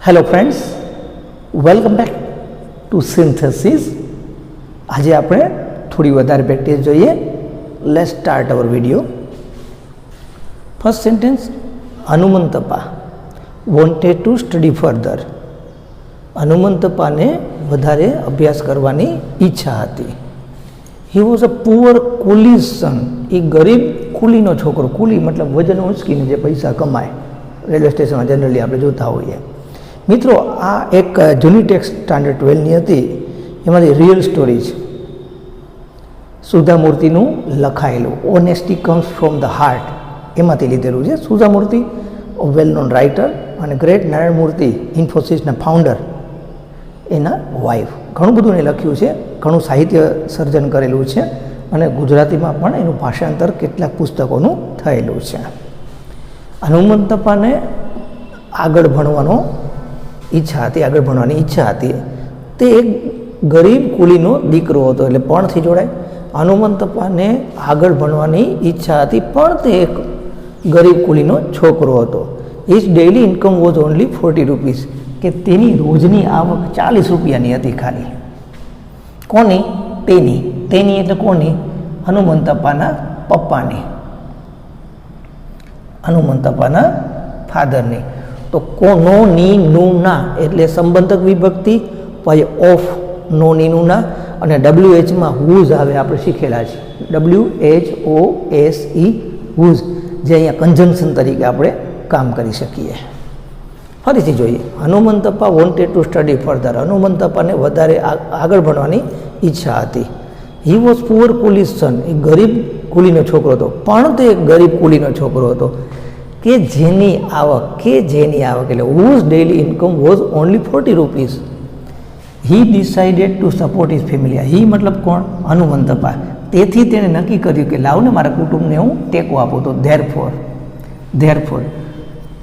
Hello friends, welcome back to synthesis. આજે આપણે થોડી વધારે પ્રેક્ટિસ જોઈએ. Let's start our video. First sentence, Hanumanthappa wanted to study further. હનુમંતપ્પાને વધારે અભ્યાસ કરવાની ઈચ્છા હતી. હી વોઝ અ પુઅર કુલીઝ સન. એ ગરીબ કુલીનો છોકરો. કુલી મતલબ વજન ઉંચકીને જે પૈસા કમાય. રેલવે સ્ટેશનમાં જનરલી આપણે જોતા હોઈએ. મિત્રો, આ એક જૂની ટેક્સ્ટ સ્ટાન્ડર્ડ 12ની હતી. એમાંથી રિયલ સ્ટોરી છે. સુધામૂર્તિનું લખાયેલું honesty comes from the heart એમાંથી લીધેલું છે. સુધામૂર્તિ વેલ નોન રાઇટર અને ગ્રેટ નારાયણ મૂર્તિ ઇન્ફોસિસના ફાઉન્ડર, એના વાઇફ. ઘણું બધું એને લખ્યું છે, ઘણું સાહિત્ય સર્જન કરેલું છે અને ગુજરાતીમાં પણ એનું ભાષાંતર કેટલાક પુસ્તકોનું થયેલું છે. હનુમંતપ્પાને આગળ ભણવાની ઈચ્છા હતી. તે એક ગરીબ કુલીનો દીકરો હતો, એટલે પણથી જોડાય. હનુમંતપ્પાને આગળ ભણવાની ઈચ્છા હતી, પણ તે એક ગરીબ કુલીનો છોકરો હતો. His daily income was only 40 rupees, કે તેની રોજની આવક 40 રૂપિયાની હતી ખાલી. કોની? તેની એટલે કોની? હનુમંતપ્પાના પપ્પાની, હનુમંતપ્પાના ફાધરની. તો નો ની નું ના એટલે સંબંધક વિભક્તિ, પછી ઓફ નો ની નું ના, અને WHમાં હુઝ આવે, આપણે શીખેલા છે. WHOSE હુઝ, જે અહીંયા કન્જન્ક્શન તરીકે આપણે કામ કરી શકીએ. ફરીથી જોઈએ. હનુમંતપ્પા વોન્ટેડ ટુ સ્ટડી ફર્ધર. હનુમંતપ્પાને વધારે આગળ ભણવાની ઈચ્છા હતી. હી વોઝ પુઅર કુલીઝ સન. એ ગરીબ કુલીનો છોકરો હતો, પણ તે એક ગરીબ કુલીનો છોકરો હતો કે જેની આવક એટલે whose daily income was only 40 rupees. He decided to support his family. He મતલબ કોણ? હનુમંતપ્પા. તેથી તેણે નક્કી કર્યું કે લાવને મારા કુટુંબને હું ટેકો આપું. તો ધેરફોર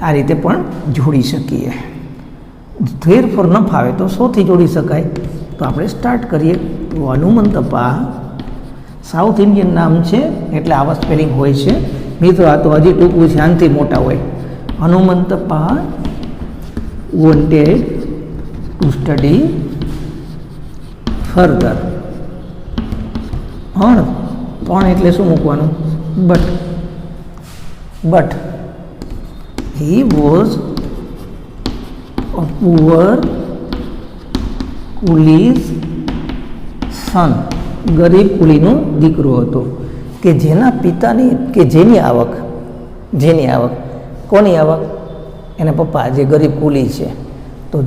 આ રીતે પણ જોડી શકીએ. ધેરફોર ન ફાવે તો સોથી જોડી શકાય. તો આપણે સ્ટાર્ટ કરીએ. તો હનુમંતપ્પા સાઉથ ઇન્ડિયન નામ છે, એટલે આવા સ્પેલિંગ હોય છે. મિત્રો, આ તો હજી ટૂંકું છે, આનાથી મોટા હોય. હનુમંતપ્પા વોન્ટેડ ટુ સ્ટડી ફર્ધર. પણ એટલે શું મૂકવાનું? But he was a poor coolie's son. ગરીબ કુલીનો દીકરો હતો કે જેની આવક કોની આવક? એના પપ્પા જે ગરીબ કુલી છે. તો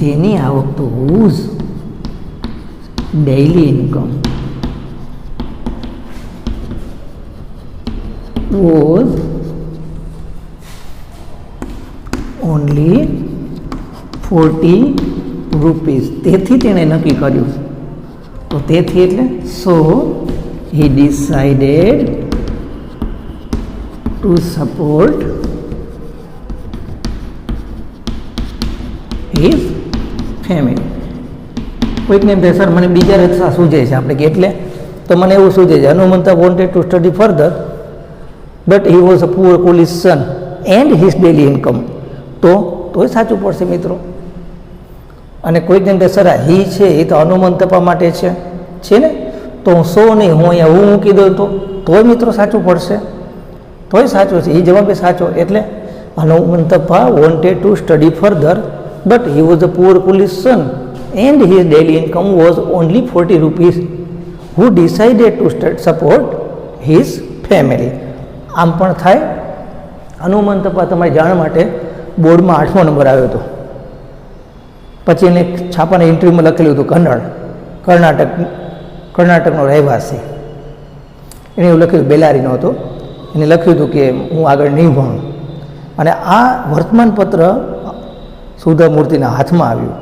જેની આવક તો whose daily income was only 40 rupees. તેથી તેણે નક્કી કર્યું. તો તેથી એટલે so he decided to support his family. કોઈકને એમ થાય, સર મને બીજા રસ્તા સૂઝે છે. આપણે કે એટલે? તો મને એવું સૂઝે છે, Hanumanthappa wanted to study further but he was a poor coolie's son and his daily income. તોય સાચું પડશે મિત્રો. અને કોઈકને એમ થાય, સર હી છે એ તો હનુમંતપ્પા માટે છે ને, તો સો નહીં, હું અહીંયા હું મૂકી દઉં તોય મિત્રો સાચું પડશે. તોય સાચું છે, એ જવાબ સાચો. એટલે Hanumanthappa wanted to study further but he was a poor coolie's son and his daily income was only 40 rupees. Who decided to support his family. આમ પણ થાય. હનુમંતપ્પા, તમારી જાણ માટે, બોર્ડમાં 8મો નંબર આવ્યો હતો. પછી એને છાપાના ઇન્ટરવ્યૂમાં લખેલું હતું કર્ણાટકનો રહેવાસી. એને એવું લખ્યું, બેલારીનો હતો. એને લખ્યું હતું કે હું આગળ નહીં ભણું. અને આ વર્તમાનપત્ર સુધામૂર્તિના હાથમાં આવ્યું,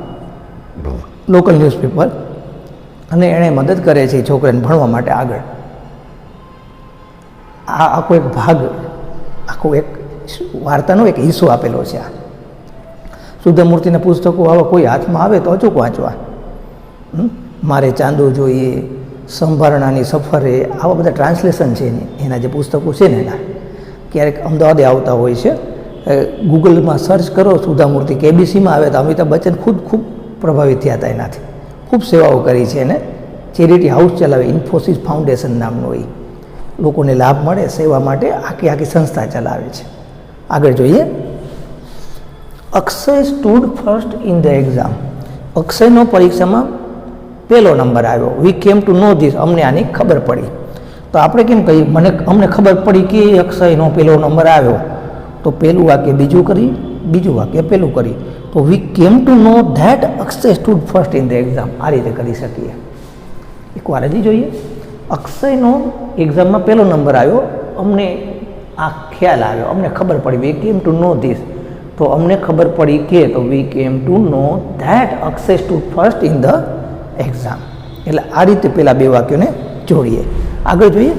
લોકલ ન્યૂઝપેપર, અને એણે મદદ કરે છે છોકરાને ભણવા માટે આગળ. આખો એક ભાગ, એક વાર્તાનો એક હિસ્સો આપેલો છે. આ સુધામૂર્તિના પુસ્તકો આવા કોઈ હાથમાં આવે તો અચૂક વાંચવા. મારે ચાંદો જોઈએ, સંભારણાની સફરે, આવા બધા ટ્રાન્સલેશન છે એના જે પુસ્તકો છે ને, એના ક્યારેક અમદાવાદે આવતા હોય છે. ગૂગલમાં સર્ચ કરો સુધામૂર્તિ કેબીસીમાં આવે તો અમિતાભ બચ્ચન ખુદ ખૂબ પ્રભાવિત થયા હતા એનાથી, ખૂબ સેવાઓ કરી છે એને, ચેરિટી હાઉસ ચલાવે, ઇન્ફોસિસ ફાઉન્ડેશન નામનું એ, લોકોને લાભ મળે સેવા માટે આખી આખી સંસ્થા ચલાવે છે. આગળ જોઈએ, Akshay stood first in the exam. અક્ષયનો પરીક્ષામાં પહેલો નંબર આવ્યો. વી કેમ ટુ નો ધીસ, અમને આની ખબર પડી. તો આપણે કેમ કહીએ અમને ખબર પડી કે અક્ષયનો પહેલો નંબર આવ્યો, તો પહેલું વાક્ય બીજું કરી, બીજું વાક્ય પહેલું કરી. તો we came to know that Akshay stood first in the exam, આ રીતે કરી શકીએ. એકવાર હજી જોઈએ, અક્ષયનો એક્ઝામમાં પહેલો નંબર આવ્યો, અમને આ ખ્યાલ આવ્યો, અમને ખબર પડી, વી કેમ ટુ નો ધીસ, તો અમને ખબર પડી કે, તો we came to know that Akshay stood first in the exam. એટલે આ રીતે પેલા બે વાક્યોને જોડીએ. આગળ જોઈએ,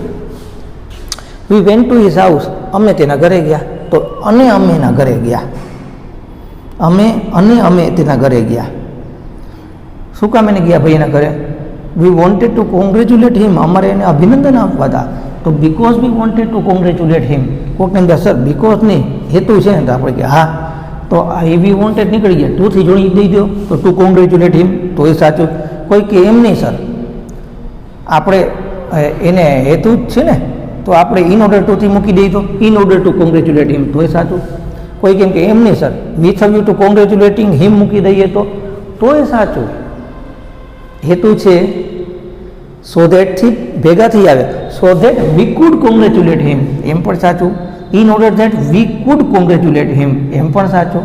we went to his house, અમે તેના ઘરે ગયા. તો અમે એના ઘરે ગયા, અમે તેના ઘરે ગયા. શું કામ એને ગયા ભાઈ એના ઘરે? We wanted to congratulate him, અમારે એને અભિનંદન આપવા હતા. તો because we wanted to congratulate him. કોઈક અંદર સર બીકોઝ નહીં, હેતુ છે ને, તો આપણે કે હા, તો આ વી વોન્ટેડ નીકળી ગયા, ટુથી જોડી દઈ દો તો ટુ કોંગ્રેચ્યુલેટ હિમ, તો એ સાચું. કોઈ કે એમ નહીં સર, આપણે એને હેતુ જ છે ને, તો આપણે ઇન ઓર્ડર ટુથી મૂકી દઈએ તો ઇન ઓર્ડર ટુ કોંગ્રેચ્યુલેટ હિમ, તો એ સાચું. કોઈ કેમ કે એમ નહીં sir, with view to congratulating હિમ મૂકી દઈએ તો એ સાચું. હેતુ છે સો ધેટથી ભેગા થઈ આવે, so that we could congratulate him, એમ પણ સાચું. In order that we could congratulate him, એમ પણ સાચું.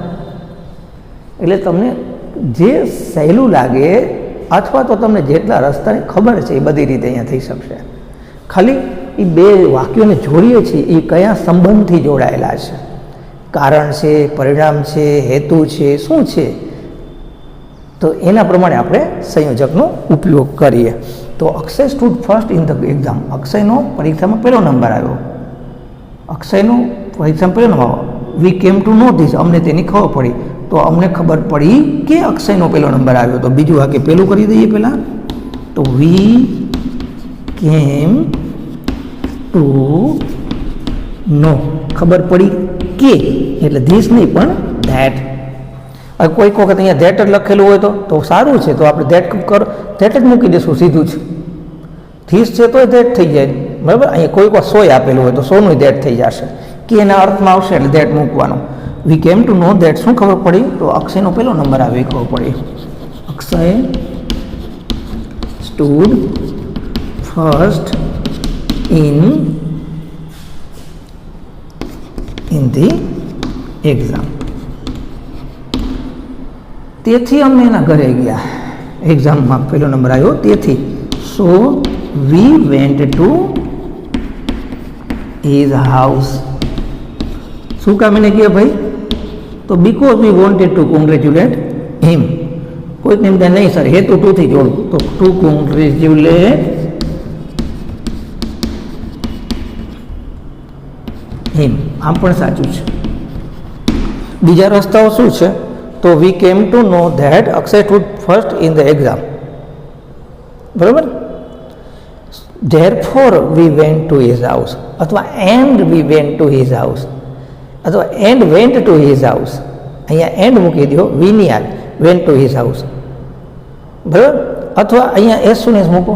એટલે તમને જે સહેલું લાગે અથવા તો તમને જેટલા રસ્તાની ખબર છે એ બધી રીતે અહીંયા થઈ શકશે. ખાલી એ બે વાક્યોને જોડીએ છીએ એ કયા સંબંધથી જોડાયેલા છે, કારણ છે, પરિણામ છે, હેતુ છે, શું છે, તો એના પ્રમાણે આપણે સંયોજકનો ઉપયોગ કરીએ. તો Akshay stood first in the exam, અક્ષયનો પરીક્ષામાં પહેલો નંબર આવ્યો, અક્ષયનો પરીક્ષામાં પહેલો નંબર આવ્યો. વી કેમ ટુ નો ધીસ, અમને તેની ખબર પડી, તો અમને ખબર પડી કે અક્ષયનો પહેલો નંબર આવ્યો. તો બીજું વાક્ય પહેલું કરી દઈએ પહેલાં, તો વી કેમ ટુ નો, ખબર પડી કે, એટલે ધીસ નહીં પણ ધેટ. કોઈક વખત અહીંયા ધેટ જ લખેલું હોય તો સારું છે, તો આપણે ધેટ જ મૂકી દઈશું સીધું જ. ધીસ છે તો ધેટ થઈ જાય, બરાબર. અહીંયા કોઈક વાર સોય આપેલું હોય તો સોનું ધેટ થઈ જશે, કે એના અર્થમાં આવશે એટલે ધેટ મૂકવાનો. વી કેમ ટુ નો ધેટ, શું ખબર પડી? તો અક્ષયનો પહેલો નંબર આવે એ ખબર પડી. Akshay stood first in the exam. તેથી અમે એના ઘરે ગયા, એક્ઝામમાં પહેલો નંબર આવ્યો તેથી. So we went to his house. શું કામ એને ગયા ભાઈ? તો because we wanted to congratulate him. કોઈકને એમ નહીં સર હેતુ ટુથી જોડું, તો ટુ કોંગ્રેચ્યુલેટ હિમ, આમ પણ સાચું છે. બીજા રસ્તાઓ શું છે? તો we came to know that Akshay stood first in the exam, બરાબર. Therefore we went to his house, અથવા and we went to his house, અથવા and went to his house. અહીંયા એન્ડ મૂકી દો, વી ની યાદ, વેન્ટ ટુ હિઝ હાઉસ, બરાબર. અથવા અહીંયા એઝ સુન એઝ મૂકો,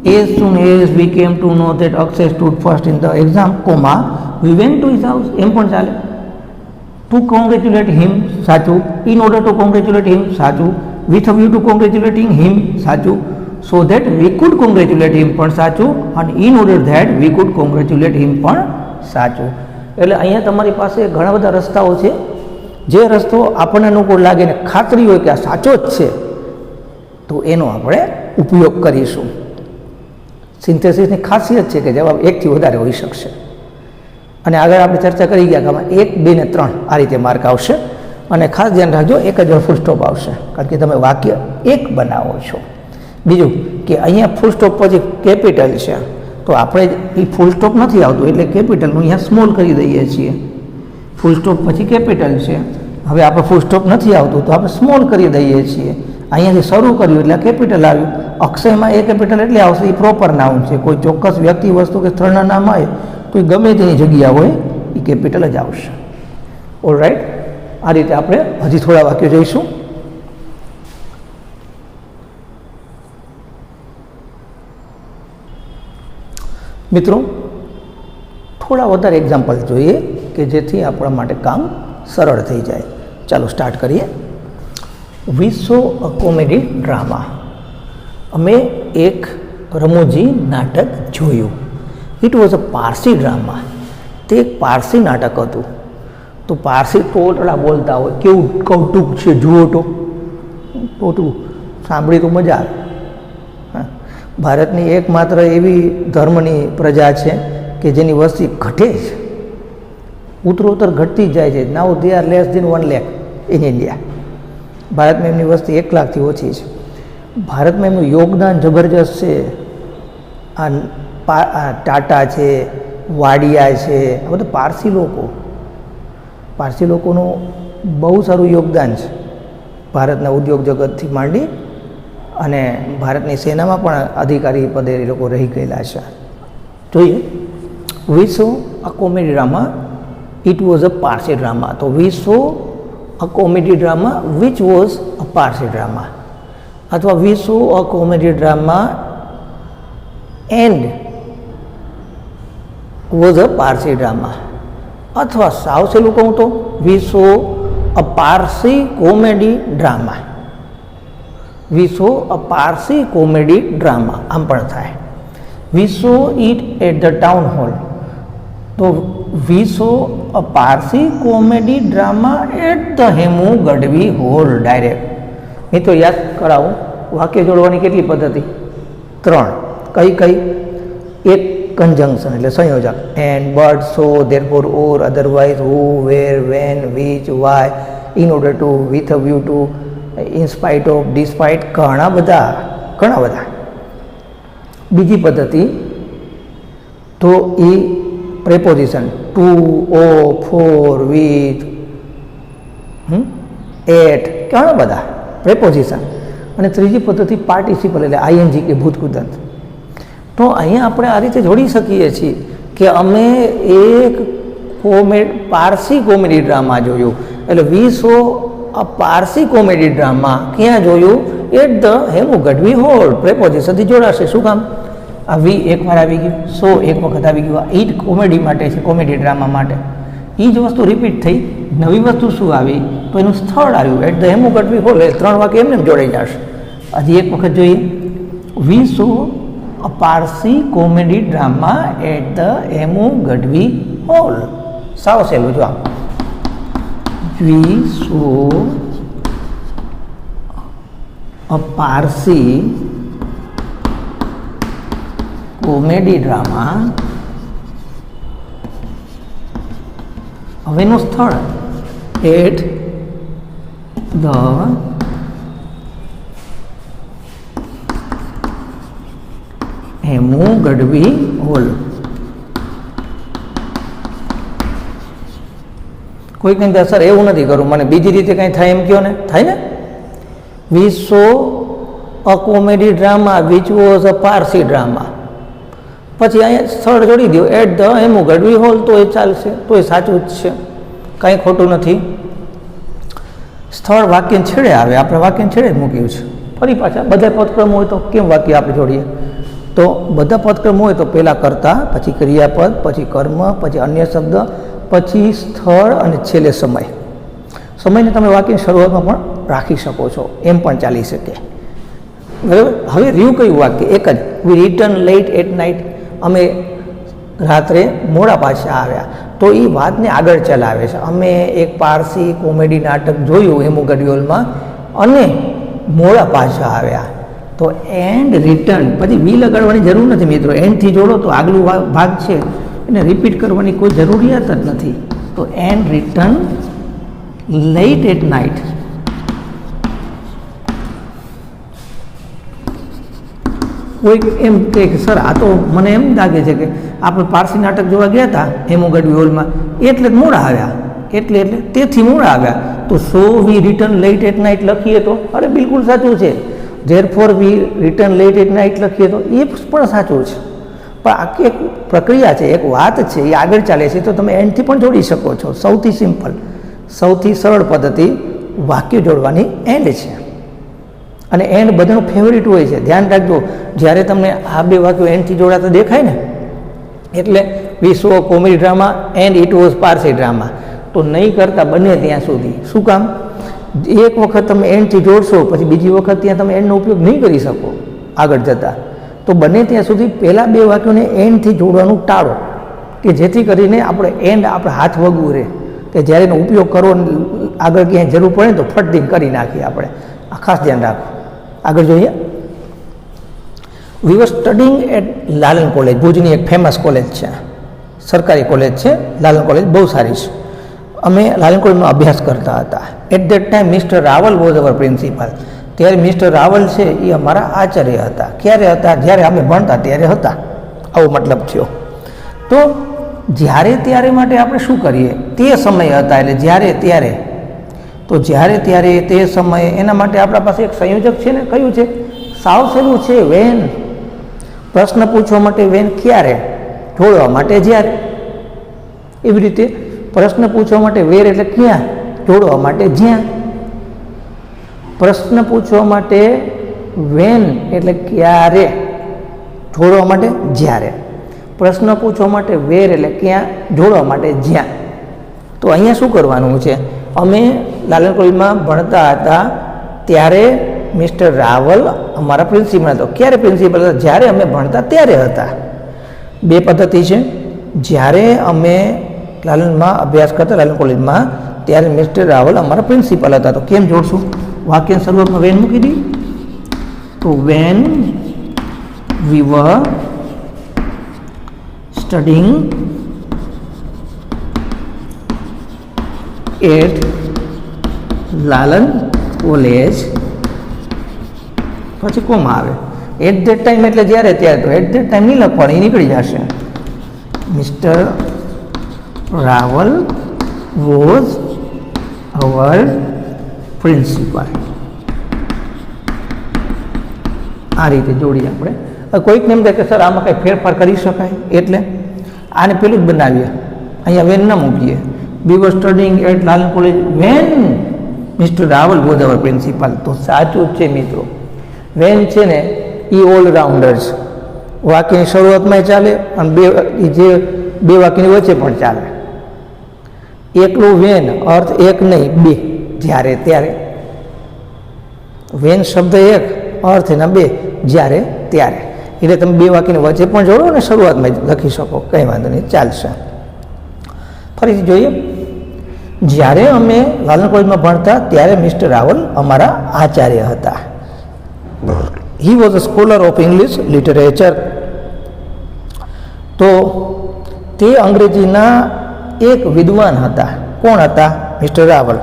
as soon as we came to know that Akshay stood first in the exam, comma we went to his house, એમ પણ ચાલે. ટુ કોંગ્રેચ્યુલેટ હિમ સાચું, in order to congratulate him સાચું, with a view to congratulating him સાચું, so that we could congratulate him પણ સાચું, અને in order that we could congratulate him પણ સાચું. એટલે અહીંયા તમારી પાસે ઘણા બધા રસ્તાઓ છે. જે રસ્તો આપણને અનુકૂળ લાગે ને ખાતરી હોય કે આ સાચો જ છે, તો એનો આપણે ઉપયોગ કરીશું. સિન્થેસિસની ખાસિયત છે કે જવાબ એકથી વધારે હોઈ શકશે. અને આગળ આપણે ચર્ચા કરી ગયા કે આમાં 1, 2 ને 3 આ રીતે માર્ક આવશે. અને ખાસ ધ્યાન રાખજો, એક જ વાર ફૂલ સ્ટોપ આવશે, કારણ કે તમે વાક્ય એક બનાવો છો. બીજું કે અહીંયા ફૂલ સ્ટોપ પછી કેપિટલ છે, તો આપણે એ ફૂલ સ્ટોપ નથી આવતું એટલે કેપિટલનું અહીંયા સ્મોલ કરી દઈએ છીએ. ફૂલ સ્ટોપ પછી કેપિટલ છે, હવે આપણે ફૂલ સ્ટોપ નથી આવતું તો આપણે સ્મોલ કરી દઈએ છીએ. અહીંયાથી શરૂ કર્યું એટલે કેપિટલ આવ્યું. અક્ષયમાં એ કેપિટલ એટલે આવશે, એ પ્રોપર નાઉન છે. કોઈ ચોક્કસ વ્યક્તિ, વસ્તુ કે સ્થળના નામ આવે તો એ ગમે તેની જગ્યા હોય એ કેપિટલ જ આવશે. ઓલરાઈટ, આ રીતે આપણે હજી થોડા વાક્યો જોઈશું. મિત્રો, થોડા વધારે એક્ઝામ્પલ જોઈએ કે જેથી આપણા માટે કામ સરળ થઈ જાય. ચાલો સ્ટાર્ટ કરીએ. વી સો અ કોમેડી ડ્રામા. અમે એક રમૂજી નાટક જોયું. It was a Parsi drama. તે એક પારસી નાટક હતું. તો પારસી ટોટલા બોલતા હોય, કેવું કૌતુક છે જુઓ તો, ટોટલું સાંભળી તો મજા આવે. ભારતની એકમાત્ર એવી ધર્મની પ્રજા છે કે જેની વસ્તી ઘટે છે, ઉત્તરોત્તર ઘટતી જ જાય છે. Now they are less than 1 lakh in India. ભારતમાં એમની વસ્તી 1 લાખથી ઓછી છે. ભારતમાં એમનું યોગદાન જબરજસ્ત છે. આ ટાટા છે, વાડિયા છે, આ બધા પારસી લોકોનું બહુ સારું યોગદાન છે ભારતના ઉદ્યોગ જગતથી માંડી અને ભારતની સેનામાં પણ અધિકારી પદે એ લોકો રહી ગયેલા છે. જોઈએ, we saw a comedy drama. It was a Parsi drama. તો we saw a comedy drama which was a Parsi drama, અથવા we saw a comedy drama and was a Parsi drama, અથવા સાવ સહેલું કહું તો we saw a Parsi comedy drama. We saw a Parsi comedy drama આમ પણ થાય. We saw it at the town hall. તો we saw a Parsi comedy drama at the Hemu Gadhvi hall. Direct મિત્રો યાદ કરાવું, વાક્ય જોડવાની કેટલી પદ્ધતિ? 3. કઈ? એક કંજંક્શન એટલે સંયોજક, and, but, so, therefore, or, otherwise, who, where, when, which, why, in order to, with a view to, in spite of, despite, ઘણા બધા. બીજી પદ્ધતિ તો એ preposition to, of, for, with, at, ઘણા બધા પ્રેપોઝિશન. અને ત્રીજી પદ્ધતિ પાર્ટિસિપલ એટલે આઈએનજી કે ભૂતકૃદંત. તો અહીંયા આપણે આ રીતે જોડી શકીએ છીએ કે અમે એક પારસી કોમેડી ડ્રામા જોયું. એટલે we saw a Parsi comedy drama ક્યાં જોયું? At the Hemu Gadhvi hall. પ્રેપોઝિશનથી જોડાશે. શું કામ? આ વી એકવાર આવી ગયું, સો એક વખત આવી ગયું. ઈટ કોમેડી માટે છે, કોમેડી ડ્રામા માટે. એ જ વસ્તુ રિપીટ થઈ. નવી વસ્તુ શું આવી? તો એનું સ્થળ આવ્યું, at the Hemu Gadhvi hall. 3 વાક્ય એમને જોડાઈ જશે. હજી એક વખત જોઈએ. We saw a Parsi comedy drama at the Hemu Gadhvi hall. સાવ સહેલું જો. We saw a Parsi comedy drama. હવેનું સ્થળ at the Hemu Gadhvi hall. કોઈ કંઈ સર એવું નથી કરું, મને બીજી રીતે કંઈ થાય એમ કહો ને. થાય ને? We saw a comedy drama which was a Parsi drama. પછી અહીંયા સ્થળ જોડી દો, at the Hemu Gadhvi hall, તો એ ચાલશે, તો એ સાચું જ છે, કાંઈ ખોટું નથી. સ્થળ વાક્ય છેડે આવે, આપણે વાક્ય છેડે જ મૂક્યું છે. ફરી પાછા બધા પદક્રમ હોય તો કેમ વાક્ય આપણે જોડીએ? તો બધા પદક્રમ હોય તો પહેલાં કર્તા, પછી ક્રિયાપદ, પછી કર્મ, પછી અન્ય શબ્દ, પછી સ્થળ અને છેલ્લે સમય. સમયને તમે વાક્યની શરૂઆતમાં પણ રાખી શકો છો, એમ પણ ચાલી શકે. બરાબર. હવે રહ્યું કયું વાક્ય? એક જ. વી રિટર્ન લેટ એટ નાઇટ. અમે રાત્રે મોડા પાછા આવ્યા. તો એ વાતને આગળ ચલાવે છે. અમે એક પારસી કોમેડી નાટક જોયું હેમુ ગઢવી હોલમાં અને મોડા પાછા આવ્યા. તો એન્ડ રિટર્ન, પછી વી લગાડવાની જરૂર નથી મિત્રો. એન્ડથી જોડો તો આગલું ભાગ છે એને રિપીટ કરવાની કોઈ જરૂરિયાત જ નથી. તો and return late at night. કોઈ એમ કહે કે સર આ તો મને એમ લાગે છે કે આપણે પારસી નાટક જોવા ગયા હતા હેમુ ગઢવી હોલમાં એટલે જ મોડા આવ્યા, એટલે તેથી મોડા આવ્યા. તો so we return late at night લખીએ તો અરે બિલકુલ સાચું છે. Therefore we return late at night લખીએ તો એ પણ સાચું છે. પણ આખી એક પ્રક્રિયા છે, એક વાત છે, એ આગળ ચાલે છે. તો તમે એન્ડથી પણ જોડી શકો છો. સૌથી સિમ્પલ સૌથી સરળ પદ્ધતિ વાક્ય જોડવાની એન્ડ છે. અને એન્ડ બધાનું ફેવરિટ હોય છે. ધ્યાન રાખજો, જ્યારે તમને આ બે વાક્યો એન્ડથી જોડાતા દેખાય ને, એટલે we saw comedy drama and it was Parsi drama, તો નહીં કરતા બને ત્યાં સુધી. શું કામ? એક વખત તમે એન્ડથી જોડશો, પછી બીજી વખત ત્યાં તમે એન્ડનો ઉપયોગ નહીં કરી શકો આગળ જતાં. તો બને ત્યાં સુધી પહેલાં બે વાક્યોને એન્ડથી જોડવાનું ટાળો, કે જેથી કરીને આપણે એન્ડ આપણે હાથ વગવું રહે, કે જ્યારે એનો ઉપયોગ કરવો આગળ ક્યાંય જરૂર પડે તો ફટદીન કરી નાખીએ આપણે. આ ખાસ ધ્યાન રાખો. આગળ જોઈએ. વી were studying at Lalan college. ભુજની એક ફેમસ કોલેજ છે, સરકારી કોલેજ છે લાલન કોલેજ, બહુ સારી છે. અમે લાલન કોલેજનો અભ્યાસ કરતા હતા. At that time Mister Rawal was our principal. ત્યારે મિસ્ટર રાવલ છે એ અમારા આચાર્ય હતા. ક્યારે હતા? જ્યારે અમે ભણતા ત્યારે હતા. આવો મતલબ થયો. તો જ્યારે ત્યારે માટે આપણે શું કરીએ? તે સમય હતા, એટલે જ્યારે ત્યારે. તો જ્યારે ત્યારે તે સમયે, એના માટે આપણા પાસે એક સંયોજક છે ને, કયું છે? સાવ સહેલું છે, વેન. પ્રશ્ન પૂછવા માટે વેન, ક્યારે. જોડવા માટે જ્યારે. એવી રીતે પ્રશ્ન પૂછવા માટે વેર એટલે ક્યાં, જોડવા માટે જ્યાં. પ્રશ્ન પૂછવા માટે વેન એટલે ક્યારે, જોડવા માટે જ્યારે. પ્રશ્ન પૂછવા માટે વેર એટલે ક્યાં, જોડવા માટે જ્યાં. તો અહીંયા શું કરવાનું છે? અમે લાલન કોલેજમાં ભણતા હતા ત્યારે મિસ્ટર રાવલ અમારા પ્રિન્સિપલ હતો. ક્યારે પ્રિન્સિપલ હતા? જ્યારે અમે ભણતા ત્યારે હતા. બે પદ્ધતિ છે. જ્યારે અમે લાલનમાં અભ્યાસ કરતા લાલન કોલેજમાં, ત્યારે મિસ્ટર રાવલ અમારા પ્રિન્સિપલ હતા. તો કેમ જોડશું? વાક્યની શરૂઆતમાં વેન મૂકી દઈએ. તો when we were studying at Lalan college, પછી કોમાં આવે. એટ ધેટ ટાઈમ એટલે જ્યારે ત્યારે. તો એટ ધેટ ટાઈમ નહીં લખવાનું, એ નીકળી જશે. Mister Rawal was our principal. આ રીતે જોડીએ આપણે. કોઈકને એમ થાય કે સર આમાં કંઈ ફેરફાર કરી શકાય, એટલે આને પેલું જ બનાવીએ, અહીંયા વેન ન મૂકીએ. We were studying at Lalan college when mister Rawal was our principal. તો સાચું જ છે મિત્રો. વેન છે ને એ ઓલરાઉન્ડર છે. વાક્યની શરૂઆતમાં ચાલે અને બે વાક્યની વચ્ચે પણ ચાલે. એકલું વેન અર્થ એક નહીં, બે. જ્યારે ત્યારે. વેન શબ્દ એક, અર્થ એના બે. જ્યારે ત્યારે. એટલે તમે બે વાક્યની વચ્ચે પણ જોડો ને શરૂઆતમાં લખી શકો, કંઈ વાંધો નહીં, ચાલશે. ફરીથી જોઈએ. જ્યારે અમે લાલન કોલેજમાં ભણતા ત્યારે મિસ્ટર રાવલ અમારા આચાર્ય હતા. હી was a scholar of English literature. તો તે અંગ્રેજીના એક વિદ્વાન હતા. કોણ હતા? મિસ્ટર રાવલ.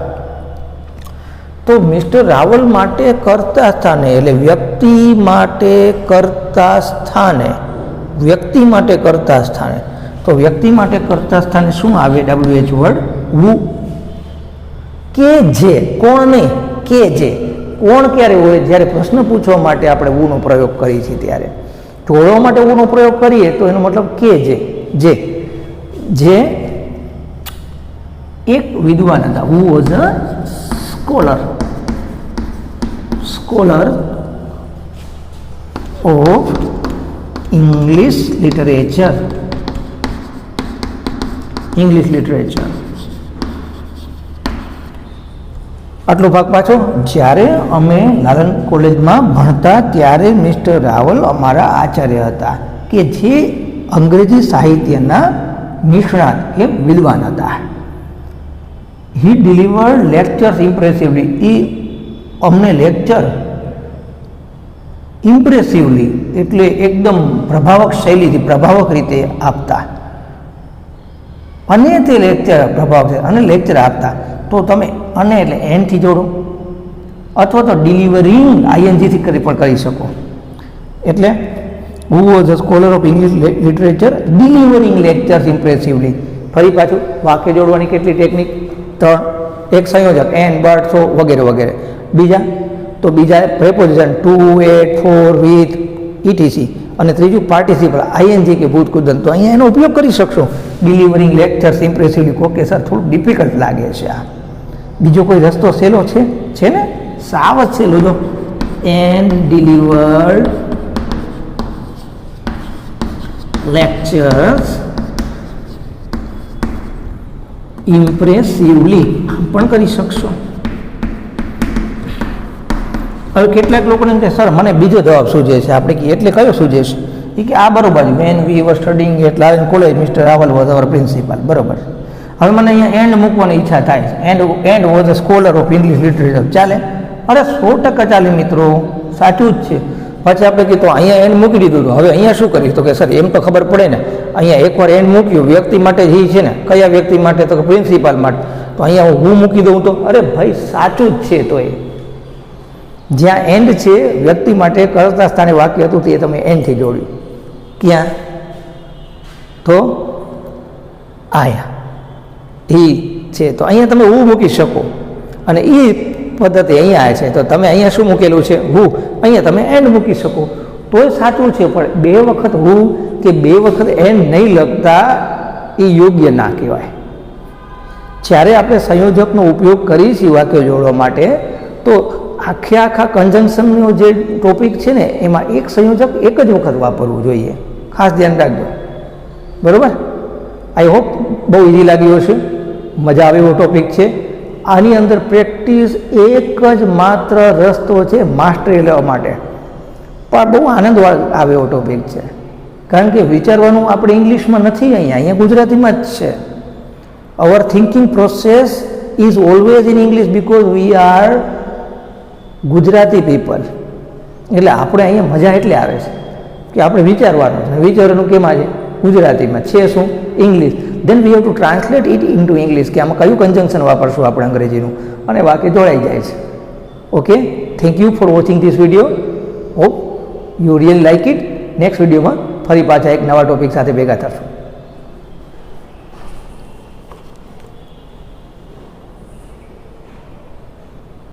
તો મિસ્ટર રાવલ માટે કર્તા સ્થાને, એટલે વ્યક્તિ માટે કર્તા સ્થાને, વ્યક્તિ માટે કર્તા સ્થાને. તો વ્યક્તિ માટે કર્તા સ્થાને શું આવે? WH word who. કે જે, કોણ નહીં, કે જે. કોણ ક્યારે હોય? જ્યારે પ્રશ્ન પૂછવા માટે આપણે વુનો પ્રયોગ કરીએ છીએ ત્યારે. જોડવા માટે વુનો પ્રયોગ કરીએ તો એનો મતલબ કે જે એક વિદ્વાન હતા. હુ was a scholar of English literature. આટલો ભાગ પાછો. જ્યારે અમે લાલન કોલેજમાં ભણતા ત્યારે મિસ્ટર રાવલ અમારા આચાર્ય હતા, કે જે અંગ્રેજી સાહિત્યના નિષ્ણાત કે વિદ્વાન હતા. હી ડિલિવર્ડ લેક્ચર્સ ઇમ્પ્રેસિવલી. એ અમને લેક્ચર ઇમ્પ્રેસિવલી એટલે એકદમ પ્રભાવક શૈલીથી, પ્રભાવક રીતે આપતા. અને તે લેક્ચર પ્રભાવ છે અને લેક્ચર આપતા. તો તમે અને એટલે એનથી જોડો, અથવા તો ડિલિવરિંગ આઈએનજીથી પણ કરી શકો. એટલે who was a scholar of English literature delivering lectures impressively. ફરી પાછું વાક્ય જોડવાની કેટલી ટેકનિક? 3. એક સંયોજક એન, બટ, સો વગેરે વગેરે. બીજા preposition to, at, for, with, etc. અને ત્રીજું પાર્ટિસિપલ આઈએનજી કે ભૂત કુદન. તો અહીંયા એનો ઉપયોગ કરી શકશો. Delivering lectures impressively. કોકે સર થોડું ડિફિકલ્ટ લાગે છે આ. બીજો કોઈ રસ્તો સહેલો છે ને? સાવ જ સહેલો. જો એન્ડ ડિલિવર્ડ લેક્ચર્સ ઇમ્પ્રેસિવલી પણ કરી શકશો. હવે કેટલાક લોકોને એમ કે સર મને બીજો જવાબ સૂજે છે, આપણે કે એટલે કયો સૂજે છે? એ કે આ બરોબર, when we were studying at લારેન college mister Rawal was our principal. બરોબર. હવે મને અહીંયા એન્ડ મૂકવાની ઈચ્છા થાય છે. And was a scholar of English literature. ચાલે? અરે 100% ચાલે મિત્રો, સાચું જ છે. પછી આપણે કીધું અહીંયા એન્ડ મૂકી દીધું હતું, હવે અહીંયા શું કરીશ? તો કે સર એમ તો ખબર પડે ને, અહીંયા એકવાર એન્ડ મૂક્યું વ્યક્તિ માટે જે છે ને, કયા વ્યક્તિ માટે? તો કે પ્રિન્સિપાલ માટે. તો અહીંયા હું મૂકી દઉં તો અરે ભાઈ સાચું જ છે. તો એ જ્યાં એન્ડ છે વ્યક્તિ માટે કરતા સ્થાને વાક્ય હતું તે તમે એન્ડથી જોડ્યું. ક્યાં? તો આયા એ છે, તો અહીંયા તમે હું મૂકી શકો. અને એ પદ્ધતિ અહીંયા આવે છે, તો તમે અહીંયા શું મૂકેલું છે? હું. અહીંયા તમે એન્ડ મૂકી શકો તોય સાચું છે. પણ બે વખત હું કે બે વખત એન્ડ નહીં લખતા એ યોગ્ય ના કહેવાય. જ્યારે આપણે સંયોજકનો ઉપયોગ કરીએ છીએ વાક્યો જોડવા માટે, તો આખા કન્જંક્શનનો જે ટોપિક છે ને એમાં એક સંયોજક એક જ વખત વાપરવું જોઈએ. ખાસ ધ્યાન રાખજો. બરાબર? આઈ હોપ બહુ ઇઝી લાગ્યું હશે, મજા આવે એવો ટોપિક છે. આની અંદર પ્રેક્ટિસ એક જ માત્ર રસ્તો છે માસ્ટરી લેવા માટે. પણ બહુ આનંદ આવે એવો ટોપિક છે, કારણ કે વિચારવાનું આપણે ઇંગ્લિશમાં નથી, અહીંયા ગુજરાતીમાં જ છે. Our thinking process is always in English because we are Gujarati people. એટલે આપણે અહીંયા મજા એટલે આવે છે કે આપણે વિચારવાનું છે. વિચારવાનું કેમાં છે? ગુજરાતીમાં છે. શું? English. Then we have to translate it into English, કે આમાં કયું કન્જંક્શન વાપરશું આપણે અંગ્રેજીનું, અને વાક્ય જોડાઈ જાય છે. Okay, thank you for watching this video. Hope you really like it. Next વિડીયોમાં ફરી પાછા એક નવા ટોપિક સાથે ભેગા થશું.